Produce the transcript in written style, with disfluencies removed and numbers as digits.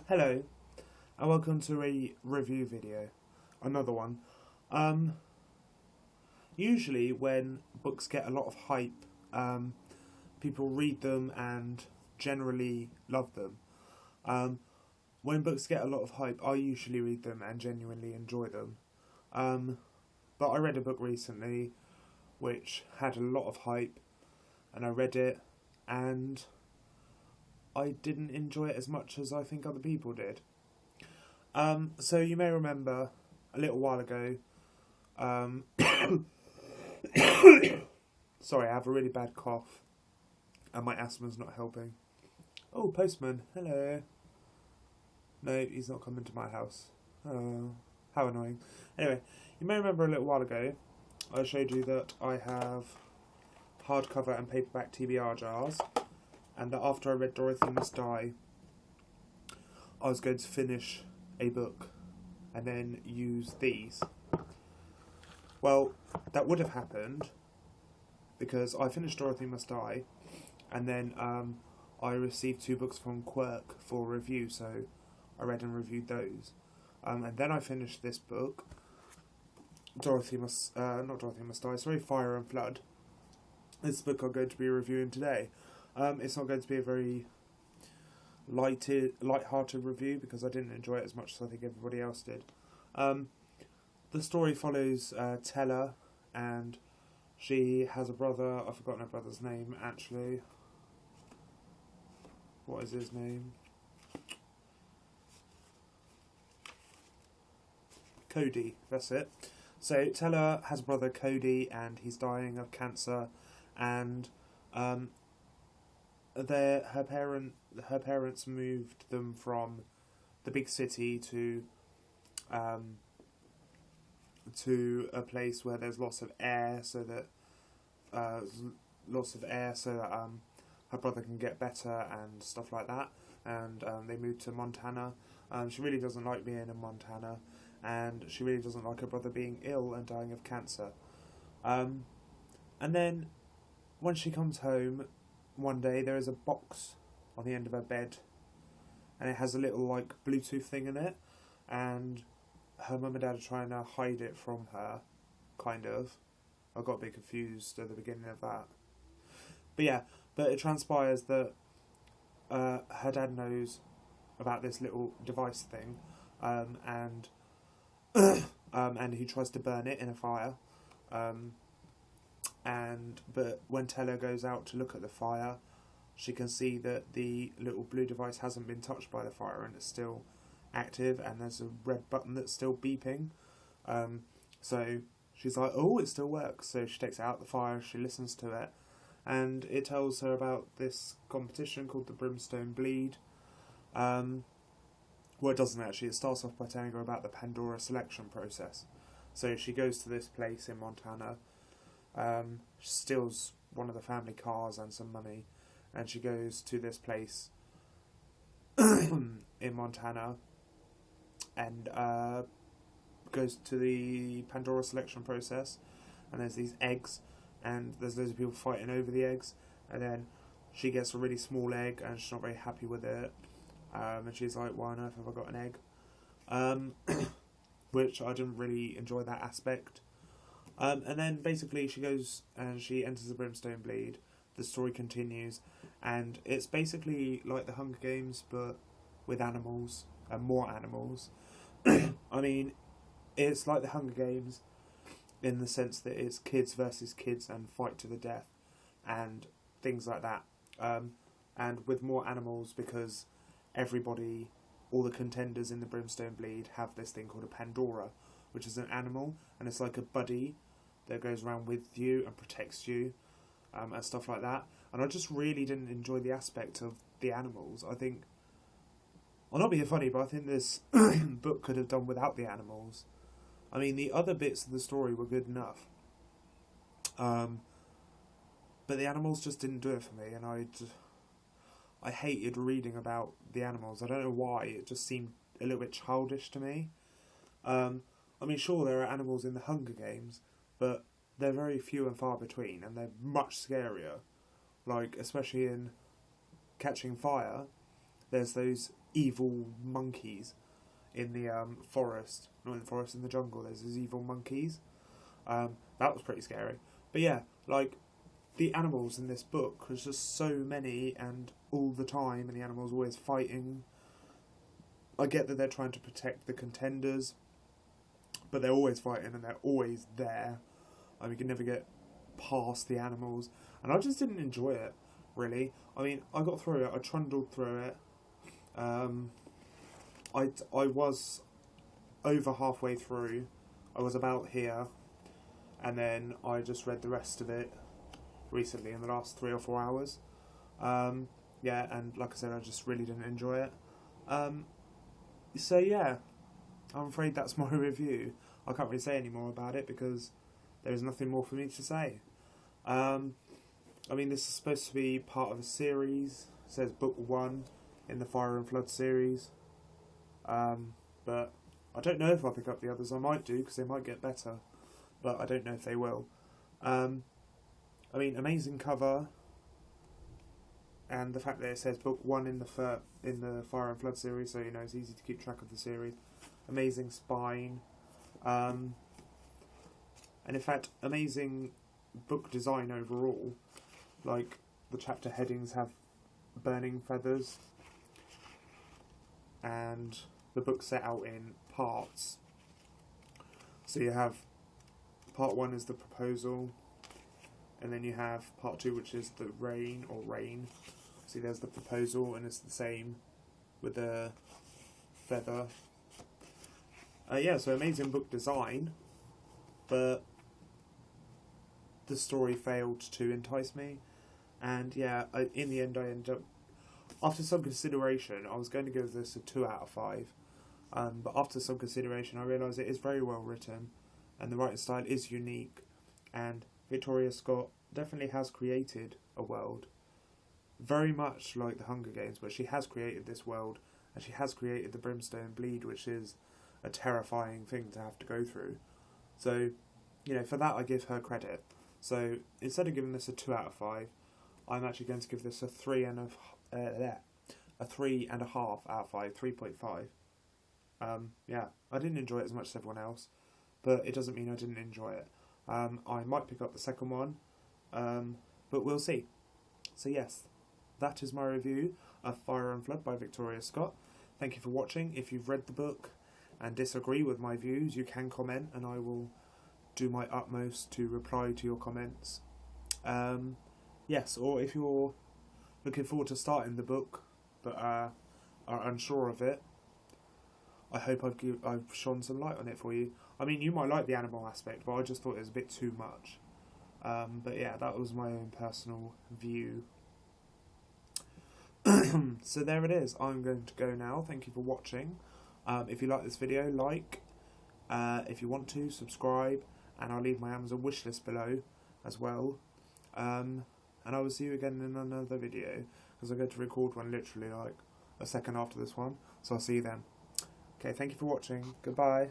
Hello, and welcome to a review video. Another one. Usually when books get a lot of hype, people read them and generally love them. When books get a lot of hype, I usually read them and genuinely enjoy them. But I read a book recently which had a lot of hype, and I read it, and I didn't enjoy it as much as I think other people did. So you may remember a little while ago, sorry, I have a really bad cough and my asthma's not helping. Oh, postman, hello. No, he's not coming to my house. Oh, how annoying. Anyway, you may remember a little while ago, I showed you that I have hardcover and paperback TBR jars, and that after I read Dorothy Must Die, I was going to finish a book and then use these. Well, that would have happened because I finished Dorothy Must Die, and then I received 2 books from Quirk for review, so I read and reviewed those. And then I finished this book, not Dorothy Must Die, sorry, Fire and Flood. This book I'm going to be reviewing today. It's not going to be a very light-hearted review because I didn't enjoy it as much as I think everybody else did. The story follows Tella, and she has a brother. I've forgotten her brother's name, actually. What is his name? Cody, that's it. So Tella has a brother, Cody, and he's dying of cancer, and her parents moved them from the big city to a place where there's lots of air, so that her brother can get better and stuff like that. And they moved to Montana. She really doesn't like being in Montana, and she really doesn't like her brother being ill and dying of cancer. And then when she comes home one day, there is a box on the end of her bed, and it has a little like Bluetooth thing in it, and her mum and dad are trying to hide it from her, kind of. I got a bit confused at the beginning of that. But it transpires that her dad knows about this little device thing, and he tries to burn it in a fire. But when Tella goes out to look at the fire, she can see that the little blue device hasn't been touched by the fire and it's still active, and there's a red button that's still beeping. So she's like, oh, it still works. So she takes it out the fire, she listens to it, and it tells her about this competition called the Brimstone Bleed. Well, it doesn't actually. It starts off by telling her about the Pandora selection process. So she goes to this place in Montana. She steals one of the family cars and some money, and she goes to this place in Montana and goes to the Pandora selection process, and there's these eggs, and there's loads of people fighting over the eggs, and then she gets a really small egg and she's not very happy with it, and she's like, why on earth have I got an egg? Which I didn't really enjoy that aspect. And then basically she goes and she enters the Brimstone Bleed. The story continues, and it's basically like the Hunger Games but with animals and more animals. I mean, it's like the Hunger Games in the sense that it's kids versus kids and fight to the death and things like that. And with more animals because all the contenders in the Brimstone Bleed have this thing called a Pandora, which is an animal, and it's like a buddy that goes around with you and protects you, and stuff like that. And I just really didn't enjoy the aspect of the animals. I think, I'm not being funny, but I think this book could have done without the animals. I mean, the other bits of the story were good enough, but the animals just didn't do it for me, and I hated reading about the animals. I don't know why, it just seemed a little bit childish to me. I mean, sure, there are animals in the Hunger Games, but they're very few and far between, and they're much scarier. Like, especially in Catching Fire, there's those evil monkeys in the forest. Not in the forest, in the jungle. There's these evil monkeys. That was pretty scary. But yeah, like, the animals in this book, there's just so many and all the time, and the animals always fighting. I get that they're trying to protect the contenders, but they're always fighting and they're always there. I mean, you can never get past the animals. And I just didn't enjoy it, really. I mean, I got through it, I trundled through it. I was over halfway through. I was about here. And then I just read the rest of it recently in the last 3 or 4 hours. Yeah, and like I said, I just really didn't enjoy it. So yeah, I'm afraid that's my review. I can't really say any more about it because there is nothing more for me to say. I mean, this is supposed to be part of a series. It says book 1 in the Fire and Flood series. But I don't know if I'll pick up the others. I might do because they might get better, but I don't know if they will. I mean, amazing cover, and the fact that it says book 1 in the Fire and Flood series, so you know it's easy to keep track of the series. Amazing spine, and in fact, amazing book design overall. Like, the chapter headings have burning feathers, and the book's set out in parts. So you have part 1 is the proposal, and then you have part 2, which is the rain. See, there's the proposal, and it's the same with the feather. Yeah, so amazing book design, but the story failed to entice me. And yeah, in the end I ended up, after some consideration, I was going to give this a 2 out of 5. But after some consideration, I realised it is very well written, and the writing style is unique, and Victoria Scott definitely has created a world, very much like the Hunger Games, but she has created this world, and she has created the Brimstone Bleed, which is a terrifying thing to have to go through. So, you know, for that I give her credit. So instead of giving this a 2 out of 5, I'm actually going to give this a 3.5 out of 5, 3.5. Yeah, I didn't enjoy it as much as everyone else, but it doesn't mean I didn't enjoy it. I might pick up the second one, but we'll see. So yes, that is my review of Fire and Flood by Victoria Scott. Thank you for watching. If you've read the book and disagree with my views, you can comment, and I will do my utmost to reply to your comments. Yes, or if you're looking forward to starting the book but are unsure of it, I hope I've shone some light on it for you. I mean, you might like the animal aspect, but I just thought it was a bit too much. But yeah, that was my own personal view. So there it is. I'm going to go now. Thank you for watching. If you like this video, like. If you want to, subscribe. And I'll leave my Amazon wishlist below as well. And I will see you again in another video, because I'm going to record one literally like a second after this one. So I'll see you then. Okay, thank you for watching. Goodbye.